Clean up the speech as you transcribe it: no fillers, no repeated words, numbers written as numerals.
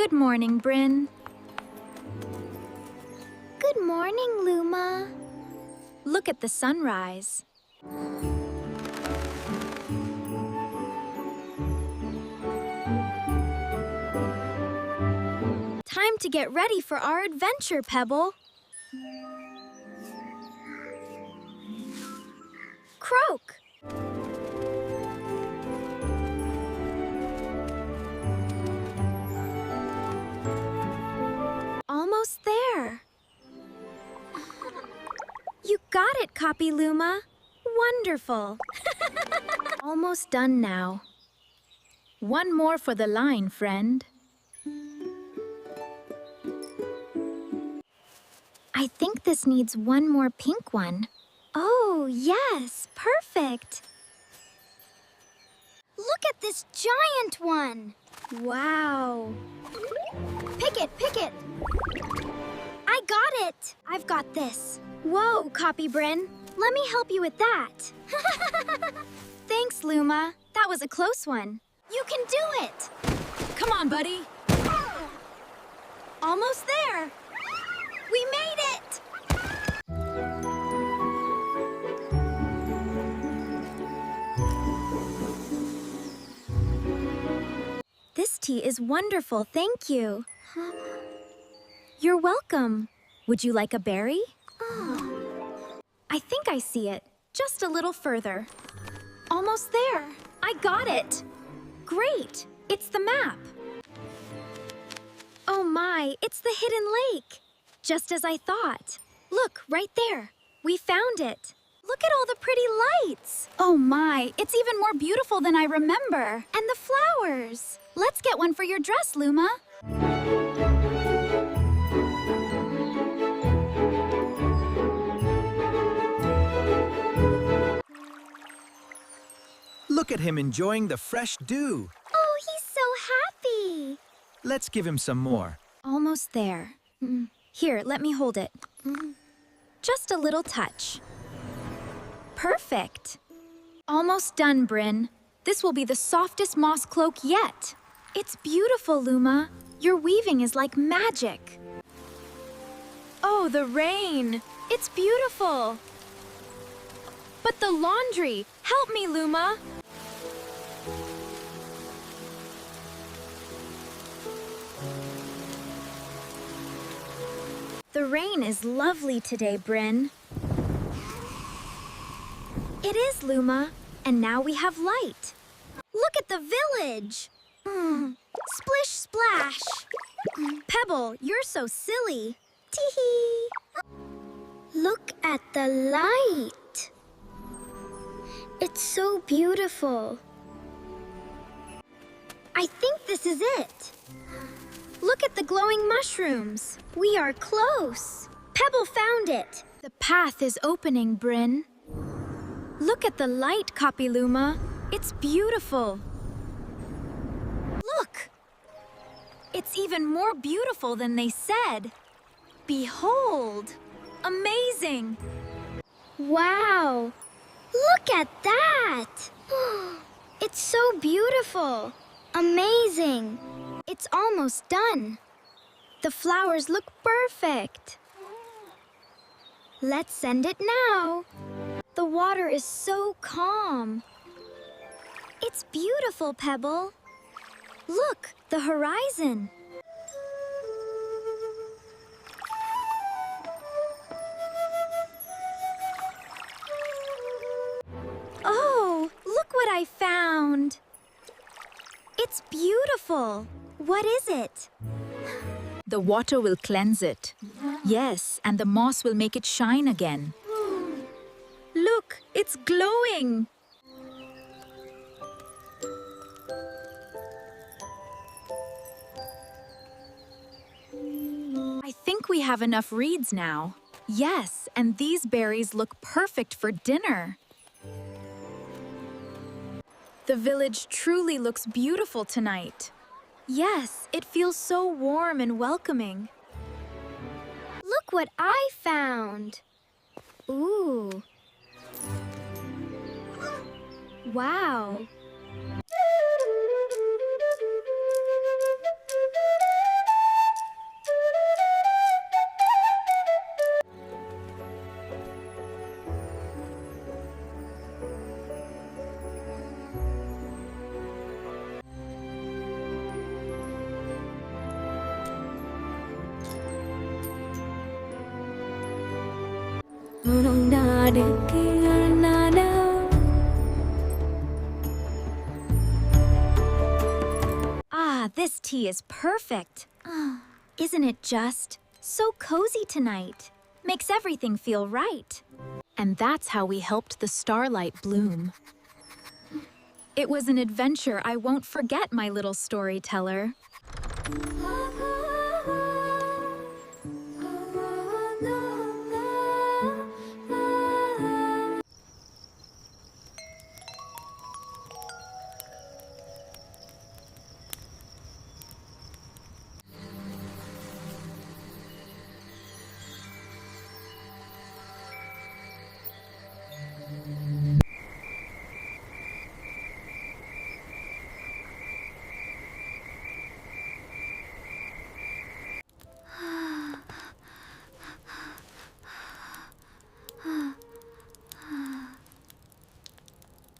Good morning, Brin. Good morning, Luma. Look at the sunrise. Time to get ready for our adventure, Pebble. Croak! Almost there. You got it, Copy Luma. Wonderful. Almost done now. One more for the line, friend. I think this needs one more pink one. Oh, yes, perfect. Look at this giant one. Wow. Pick it. I got it. I've got this. Whoa, Copy Brin. Let me help you with that. Thanks, Luma. That was a close one. You can do it. Come on, buddy. Almost there. We made it. This tea is wonderful, thank you. You're welcome. Would you like a berry? I think I see it. Just a little further. Almost there. I got it. Great. It's the map. Oh my, it's the hidden lake. Just as I thought. Look, right there. We found it. Look at all the pretty lights. Oh my, it's even more beautiful than I remember. And the flowers. Let's get one for your dress, Luma. Look at him enjoying the fresh dew. Oh, he's so happy. Let's give him some more. Almost there. Here, let me hold it. Just a little touch. Perfect. Almost done, Brin. This will be the softest moss cloak yet. It's beautiful, Luma. Your weaving is like magic. Oh, the rain. It's beautiful. But the laundry. Help me, Luma. The rain is lovely today, Brin. It is, Luma. And now we have light. Look at the village. Splish splash. Pebble, you're so silly. Tee-hee. Look at the light. It's so beautiful. I think this is it. Look at the glowing mushrooms. We are close. Pebble found it. The path is opening, Brin. Look at the light, Copy Luma. It's beautiful. Look! It's even more beautiful than they said. Behold! Amazing! Wow! Look at that! It's so beautiful. Amazing. It's almost done. The flowers look perfect. Let's send it now. The water is so calm. It's beautiful, Pebble. Look, the horizon. Oh, look what I found. It's beautiful. What is it? The water will cleanse it. Yes, and the moss will make it shine again. Look, it's glowing. I think we have enough reeds now. Yes, and these berries look perfect for dinner. The village truly looks beautiful tonight. Yes, it feels so warm and welcoming. Look what I found. Ooh. Wow. Ah, this tea is perfect. Isn't it just? So cozy tonight. Makes everything feel right. And that's how we helped the starlight bloom. It was an adventure I won't forget, my little storyteller.